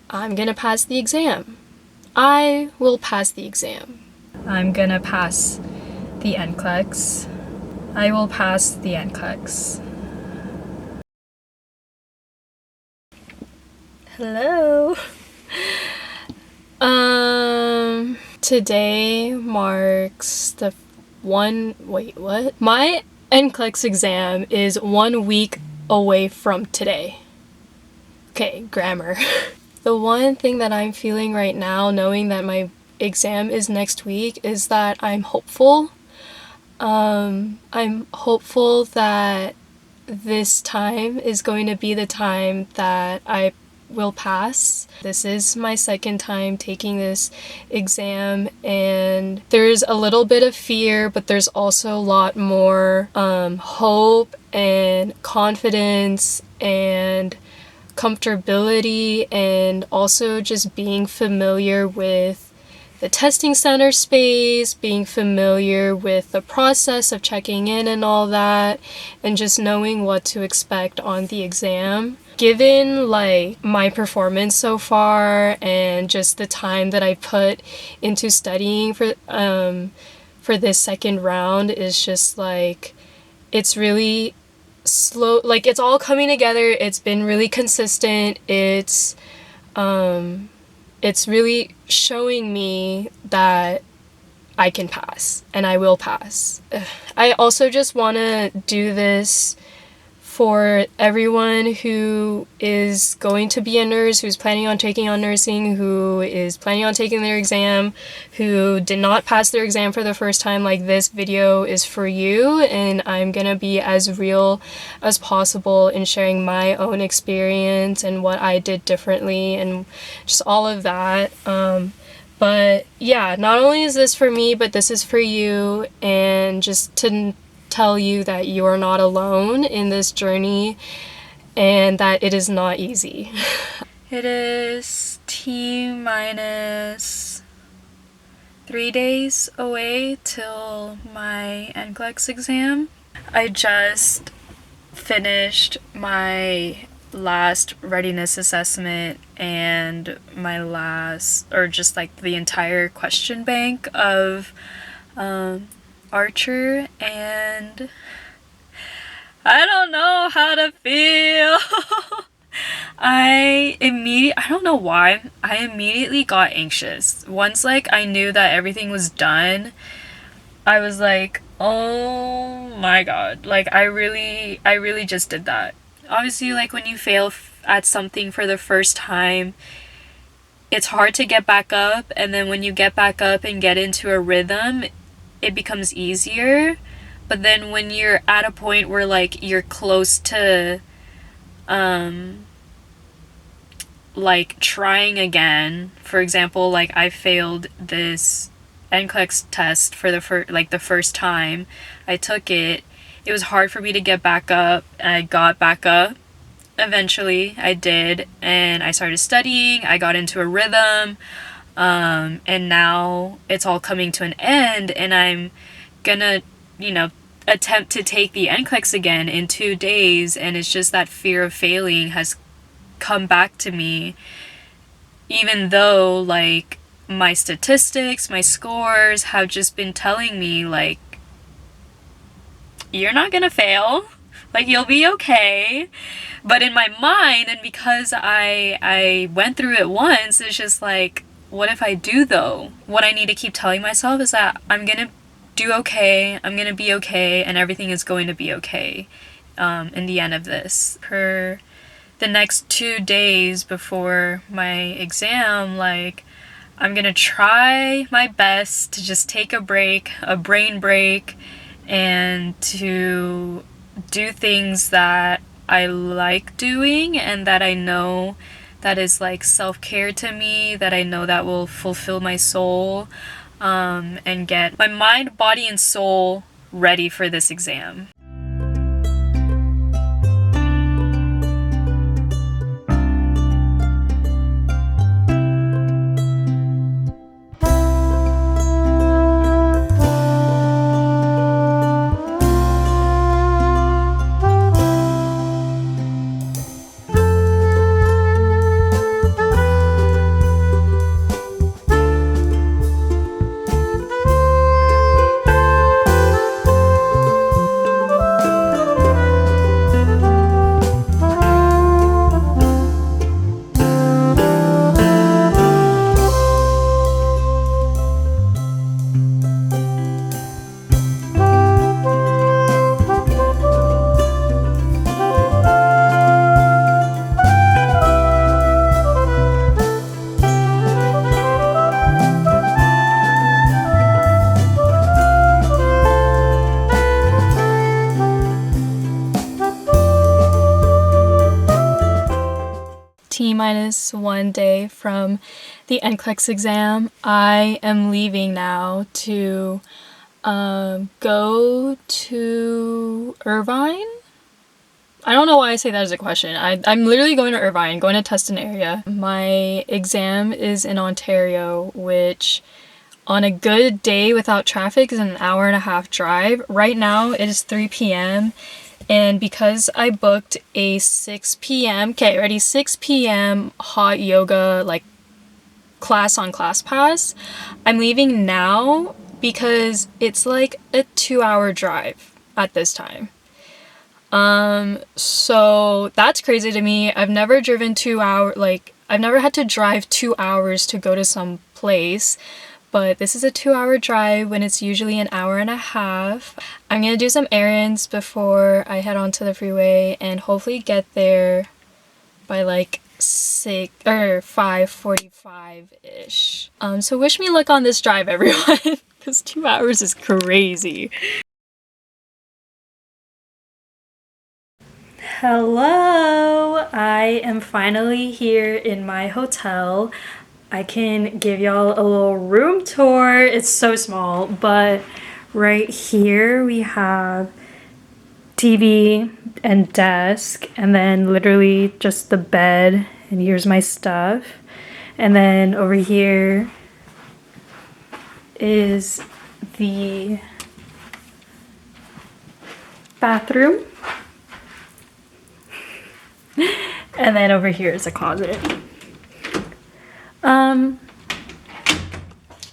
I'm gonna pass the exam. I will pass the exam. I'm gonna pass the NCLEX. I will pass the NCLEX. Hello. Today marks the what? My NCLEX exam is 1 week away from today. Okay, grammar. The one thing that I'm feeling right now, knowing that my exam is next week, is that I'm hopeful. I'm hopeful that this time is going to be the time that I will pass. This is my second time taking this exam, and there's a little bit of fear, but there's also a lot more hope and confidence and comfortability, and also just being familiar with the testing center space, being familiar with the process of checking in and all that, and just knowing what to expect on the exam. Given like my performance so far and just the time that I put into studying for this second round, is just like, it's really slow, like it's all coming together. It's been really consistent. It's really showing me that I can pass, and I will pass. I also just want to do this for everyone who is going to be a nurse, who's planning on taking on nursing, who is planning on taking their exam, who did not pass their exam for the first time. Like, this video is for you, and I'm gonna be as real as possible in sharing my own experience and what I did differently and just all of that. But yeah, not only is this for me, but this is for you, and just to tell you that you are not alone in this journey and that it is not easy. It is T-minus 3 days away till my NCLEX exam. I just finished my last readiness assessment and my last, or just like the entire question bank of Archer, and I don't know how to feel. I don't know why, I immediately got anxious. Once like I knew that everything was done, I was like, oh my god, like I really just did that. Obviously, like when you fail at something for the first time, it's hard to get back up, and then when you get back up and get into a rhythm, it becomes easier. But then when you're at a point where like you're close to like trying again, for example, like I failed this NCLEX test for the first time I took it. It was hard for me to get back up, and I got back up eventually. I did, and I started studying. I got into a rhythm. And now it's all coming to an end, and I'm gonna, attempt to take the NCLEX again in 2 days, and it's just that fear of failing has come back to me, even though, like, my statistics, my scores have just been telling me, like, you're not gonna fail. Like, you'll be okay. But in my mind, and because I went through it once, it's just like, what if I do though? What I need to keep telling myself is that I'm gonna do okay, I'm gonna be okay, and everything is going to be okay in the end of this. For the next 2 days before my exam, like, I'm gonna try my best to just take a break, a brain break, and to do things that I like doing and that I know that is like self-care to me, that I know that will fulfill my soul, and get my mind, body, and soul ready for this exam. minus one day from the NCLEX exam. I am leaving now to go to Irvine. I don't know why I say that as a question. I'm literally going to Irvine, going to Tustin area. My exam is in Ontario, which on a good day without traffic is an hour and a half drive. Right now it is 3 p.m. and because I booked a 6 p.m. 6 p.m. hot yoga like class on ClassPass, I'm leaving now because it's like a 2-hour drive at this time. So that's crazy to me. I've never driven 2 hours, like I've never had to drive 2 hours to go to some place, but this is a 2-hour drive when it's usually an hour and a half. I'm gonna do some errands before I head onto the freeway and hopefully get there by like 5:45-ish. So wish me luck on this drive, everyone, because 2 hours is crazy. Hello! I am finally here in my hotel. I can give y'all a little room tour. It's so small, but right here we have TV and desk, and then literally just the bed, and here's my stuff. And then over here is the bathroom. And then over here is a closet.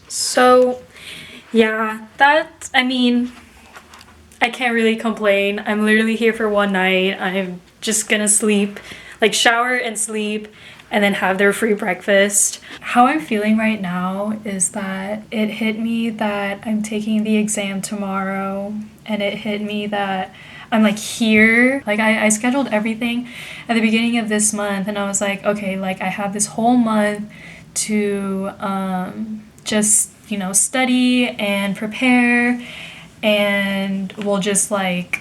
So yeah, I mean, I can't really complain. I'm literally here for one night. I'm just gonna sleep, like shower and sleep, and then have their free breakfast. How I'm feeling right now is that it hit me that I'm taking the exam tomorrow, and it hit me that I'm like here, like I scheduled everything at the beginning of this month, and I was like, okay, like I have this whole month to just, you know, study and prepare, and we'll just like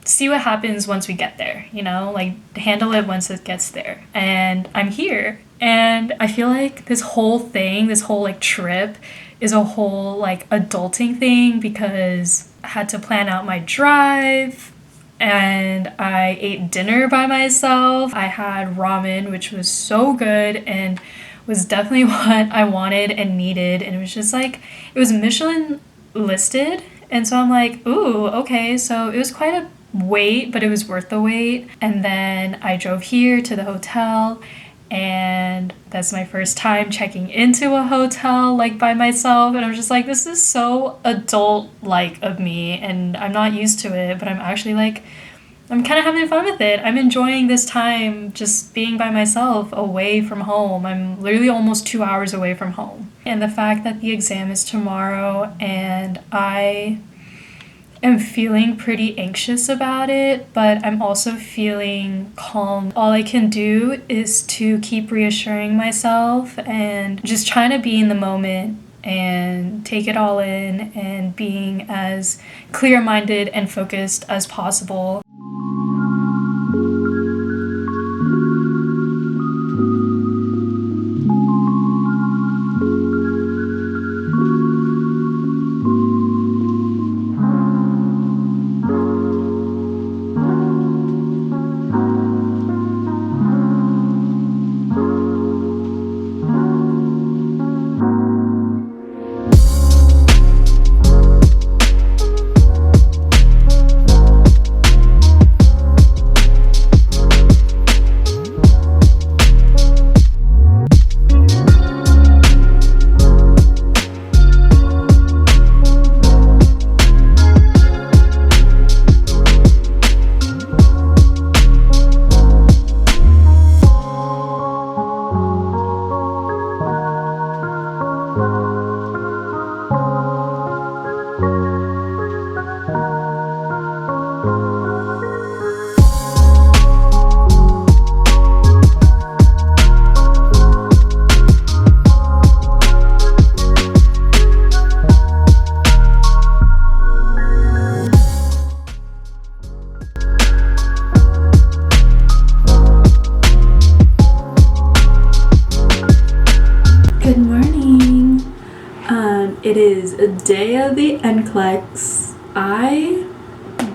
see what happens once we get there, you know, like handle it once it gets there. And I'm here, and I feel like this whole thing, this whole like trip is a whole like adulting thing, because I had to plan out my drive, and I ate dinner by myself. I had ramen, which was so good and was definitely what I wanted and needed, and it was just like, it was Michelin listed, and so I'm like, ooh, okay, so it was quite a wait, but it was worth the wait. And then I drove here to the hotel, and that's my first time checking into a hotel like by myself, and I'm just like, this is so adult like of me, and I'm not used to it, but I'm actually like, I'm kind of having fun with it. I'm enjoying this time just being by myself away from home. I'm literally almost 2 hours away from home. And the fact that the exam is tomorrow, and I am feeling pretty anxious about it, but I'm also feeling calm. All I can do is to keep reassuring myself and just trying to be in the moment and take it all in, and being as clear-minded and focused as possible. It is a day of the NCLEX. I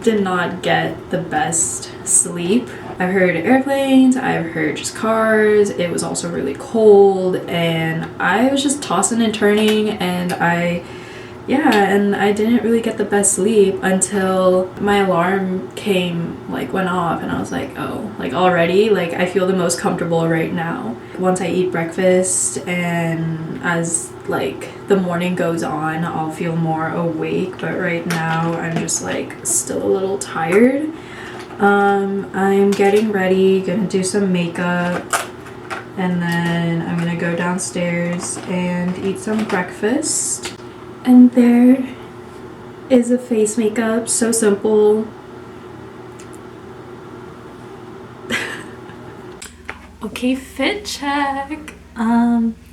did not get the best sleep. I've heard airplanes, I've heard just cars. It was also really cold and I was just tossing and turning, and I didn't really get the best sleep until my alarm went off, and I was like, oh, like already, like I feel the most comfortable right now. Once I eat breakfast and as like the morning goes on, I'll feel more awake, but right now I'm just like still a little tired. I'm getting ready, gonna do some makeup, and then I'm gonna go downstairs and eat some breakfast. And there is a face makeup, so simple. Okay, fit check.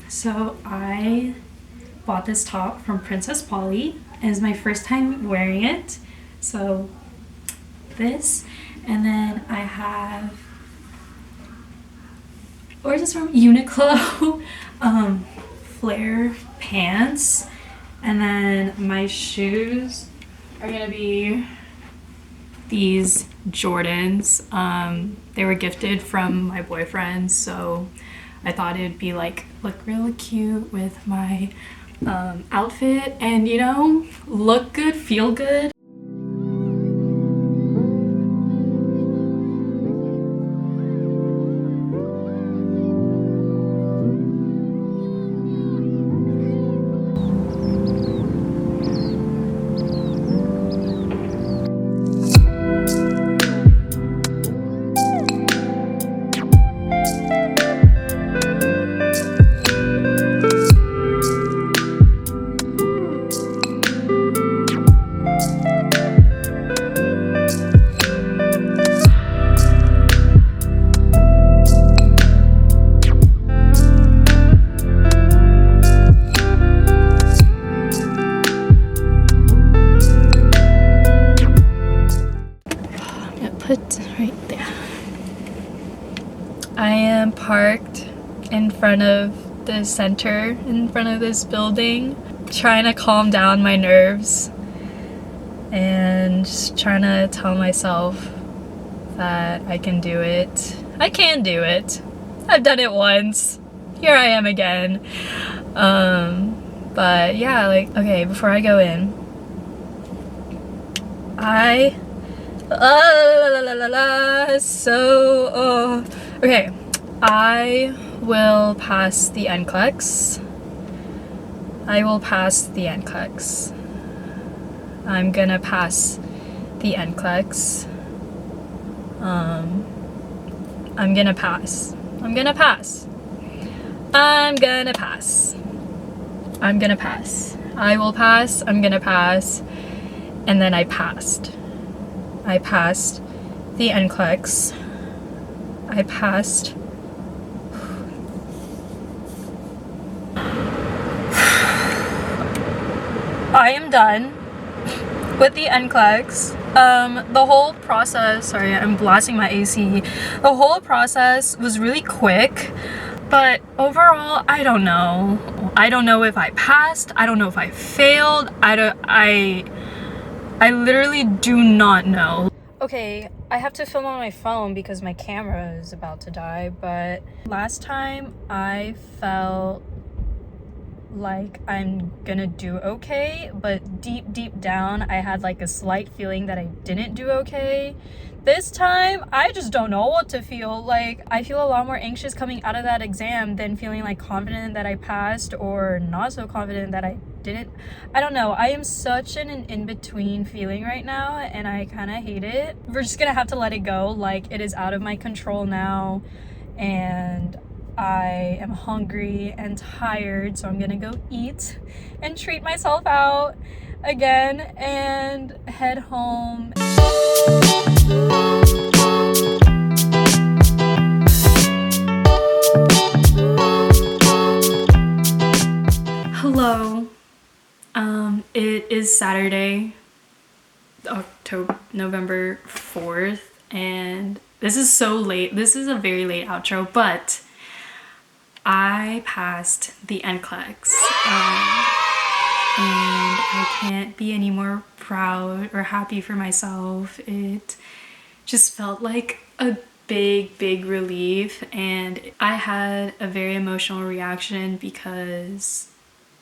So I bought this top from Princess Polly. It is my first time wearing it. So this, and then I have, where's this from? Uniqlo flare pants. And then my shoes are gonna be these Jordans. They were gifted from my boyfriend, so I thought it'd be like look really cute with my outfit, and you know, look good, feel good. Put right there. I am parked in front of the center, in front of this building, trying to calm down my nerves and just trying to tell myself that I can do it. I can do it. I've done it once. Here I am again. But yeah, like, okay, before I go in, okay, I will pass the NCLEX. I will pass the NCLEX. I'm gonna pass the NCLEX. I'm gonna pass. I'm gonna pass. I'm gonna pass. I'm gonna pass. I will pass. I'm gonna pass. And then I passed. I passed the NCLEX. I passed. I am done with the NCLEX. The whole process, sorry, I'm blasting my AC. The whole process was really quick, but overall, I don't know. I don't know if I passed. I don't know if I failed. I literally do not know. Okay, I have to film on my phone because my camera is about to die, but last time I felt like I'm gonna do okay, but deep down I had like a slight feeling that I didn't do okay. This time I just don't know what to feel. Like, I feel a lot more anxious coming out of that exam than feeling like confident that I passed or not so confident that I didn't. I don't know. I am such an in-between feeling right now, and I kind of hate it. We're just gonna have to let it go. Like, it is out of my control now, and I am hungry and tired, so I'm gonna go eat and treat myself out again and head home. Hello. It is Saturday, November 4th, and this is so late. This is a very late outro, but I passed the NCLEX. and I can't be any more proud or happy for myself. It just felt like a big relief, and I had a very emotional reaction because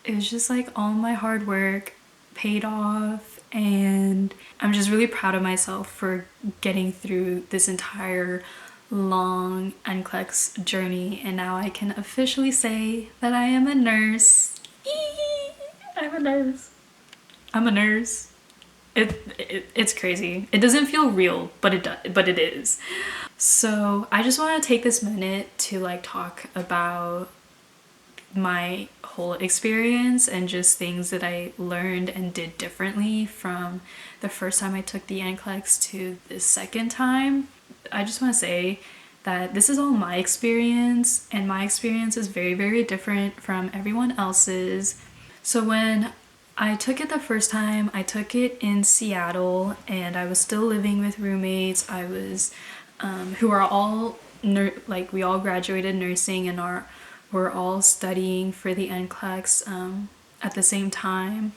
it was just like all my hard work paid off, and I'm just really proud of myself for getting through this entire long NCLEX journey, and now I can officially say that I am a nurse. I'm a nurse. I'm a nurse. It's crazy. It doesn't feel real, but it is. So I just want to take this minute to like talk about my whole experience and just things that I learned and did differently from the first time I took the NCLEX to the second time. I just want to say that this is all my experience, and my experience is very different from everyone else's. So when I took it the first time, I took it in Seattle, and I was still living with roommates. I was who are all like we all graduated nursing and we're all studying for the NCLEX at the same time,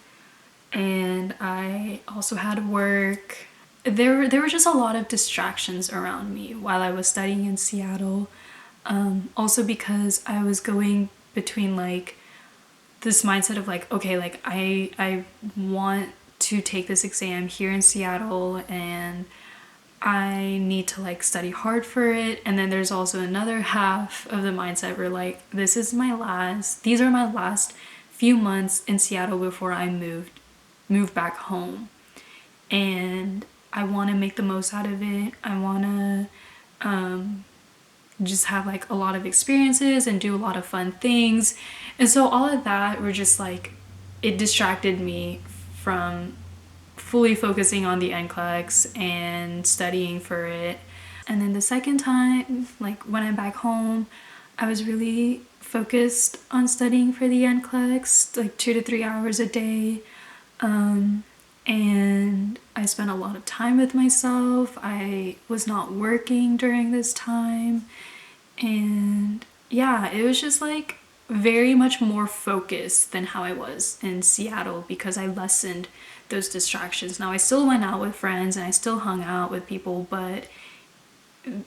and I also had work. There were just a lot of distractions around me while I was studying in Seattle. Also because I was going between like this mindset of like, okay, like I want to take this exam here in Seattle, and I need to like study hard for it. And then there's also another half of the mindset where like these are my last few months in Seattle before I move back home. And I want to make the most out of it. I want to just have like a lot of experiences and do a lot of fun things. And so all of that were just like, it distracted me from fully focusing on the NCLEX and studying for it. And then the second time, like when I'm back home, I was really focused on studying for the NCLEX, like 2 to 3 hours a day. And I spent a lot of time with myself. I was not working during this time. And yeah, it was just like very much more focused than how I was in Seattle because I lessened those distractions. Now, I still went out with friends and I still hung out with people, but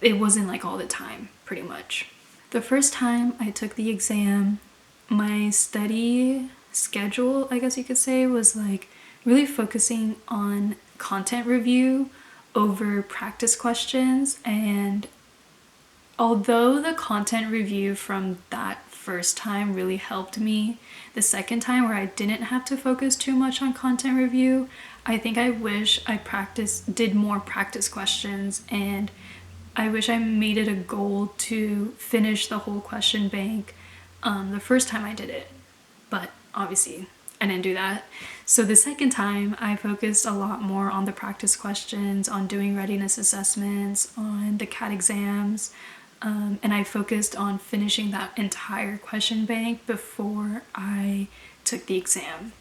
it wasn't like all the time, pretty much. The first time I took the exam, my study schedule, I guess you could say, was like really focusing on content review over practice questions. And although the content review from that first time really helped me, the second time where I didn't have to focus too much on content review, I think I wish I did more practice questions, and I wish I made it a goal to finish the whole question bank the first time I did it. But obviously I didn't do that. So the second time I focused a lot more on the practice questions, on doing readiness assessments, on the CAT exams, and I focused on finishing that entire question bank before I took the exam.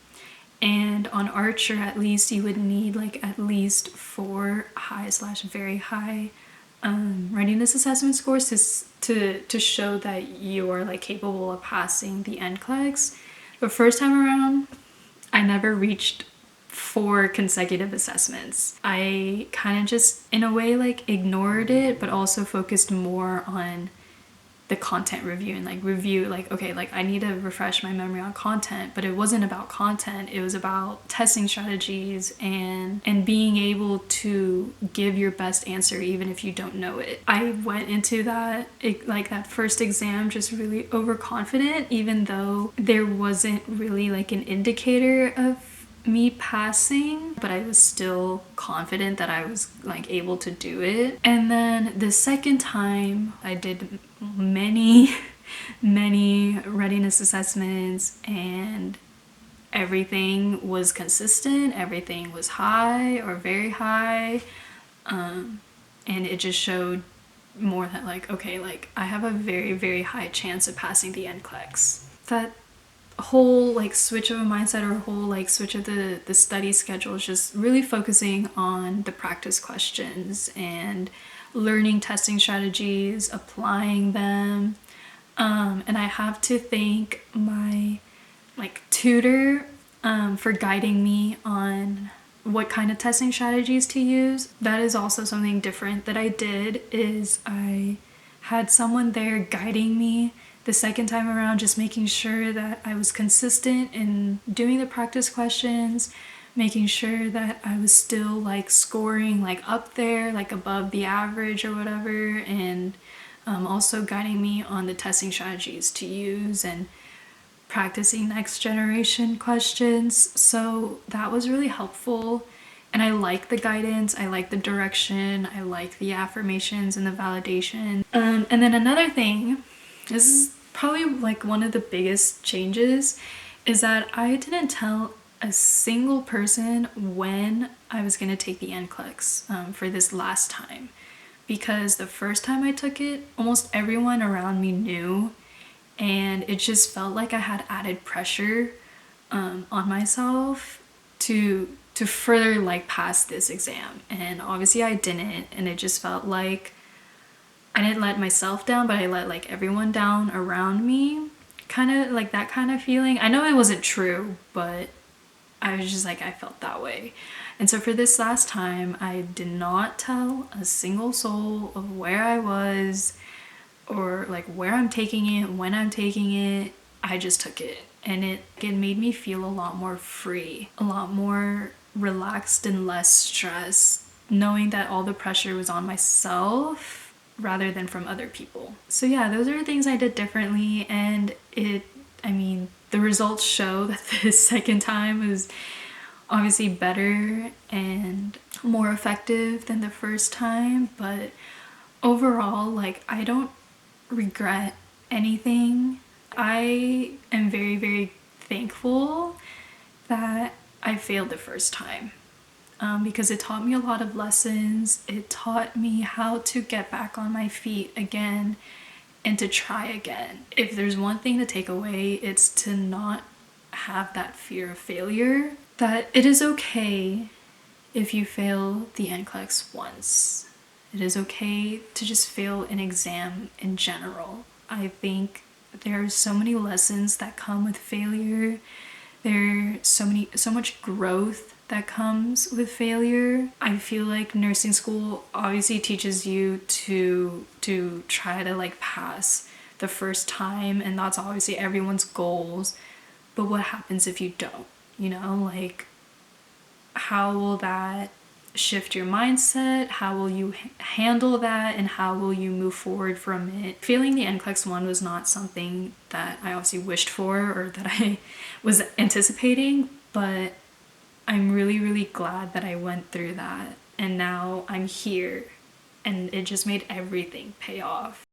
And on Archer, at least, you would need like at least 4 high/very high readiness assessment scores to show that you are like capable of passing the NCLEX. The first time around, I never reached 4 consecutive assessments. I kind of just, in a way, like ignored it, but also focused more on the content review and like okay, like I need to refresh my memory on content, but it wasn't about content. It was about testing strategies and being able to give your best answer even if you don't know it. I went into that first exam just really overconfident, even though there wasn't really like an indicator of me passing, but I was still confident that I was like able to do it. And then the second time I did many readiness assessments, and everything was consistent, everything was high or very high, and it just showed more that like, okay, like I have a very high chance of passing the NCLEX. That whole like switch of a mindset, or whole like switch of the study schedule, is just really focusing on the practice questions and learning testing strategies, applying them. And I have to thank my like tutor for guiding me on what kind of testing strategies to use. That is also something different that I did, is I had someone there guiding me the second time around, just making sure that I was consistent in doing the practice questions, making sure that I was still like scoring like up there, like above the average or whatever, and also guiding me on the testing strategies to use and practicing next generation questions. So that was really helpful. And I like the guidance, I like the direction, I like the affirmations and the validation. And then another thing, this is probably like one of the biggest changes, is that I didn't tell a single person when I was going to take the NCLEX for this last time. Because the first time I took it, almost everyone around me knew, and it just felt like I had added pressure on myself to further like pass this exam. And obviously I didn't, and it just felt like I didn't let myself down, but I let like everyone down around me. Kind of like that kind of feeling. I know it wasn't true, but I was just like, I felt that way. And so for this last time, I did not tell a single soul of where I was or like where I'm taking it, when I'm taking it. I just took it, and it made me feel a lot more free, a lot more relaxed and less stressed, knowing that all the pressure was on myself rather than from other people. So yeah, those are things I did differently, and the results show that this second time was obviously better and more effective than the first time, but overall, like, I don't regret anything. I am very, very thankful that I failed the first time, because it taught me a lot of lessons. It taught me how to get back on my feet again and to try again. If there's one thing to take away, it's to not have that fear of failure, that it is okay if you fail the NCLEX once. It is okay to just fail an exam in general. I think there are so many lessons that come with failure. There's so much growth that comes with failure. I feel like nursing school obviously teaches you to try to like pass the first time, and that's obviously everyone's goals. But what happens if you don't? You know, like, how will that shift your mindset? How will you handle that, and how will you move forward from it? Failing the NCLEX 1 was not something that I obviously wished for or that I was anticipating, but I'm really, really glad that I went through that, and now I'm here, and it just made everything pay off.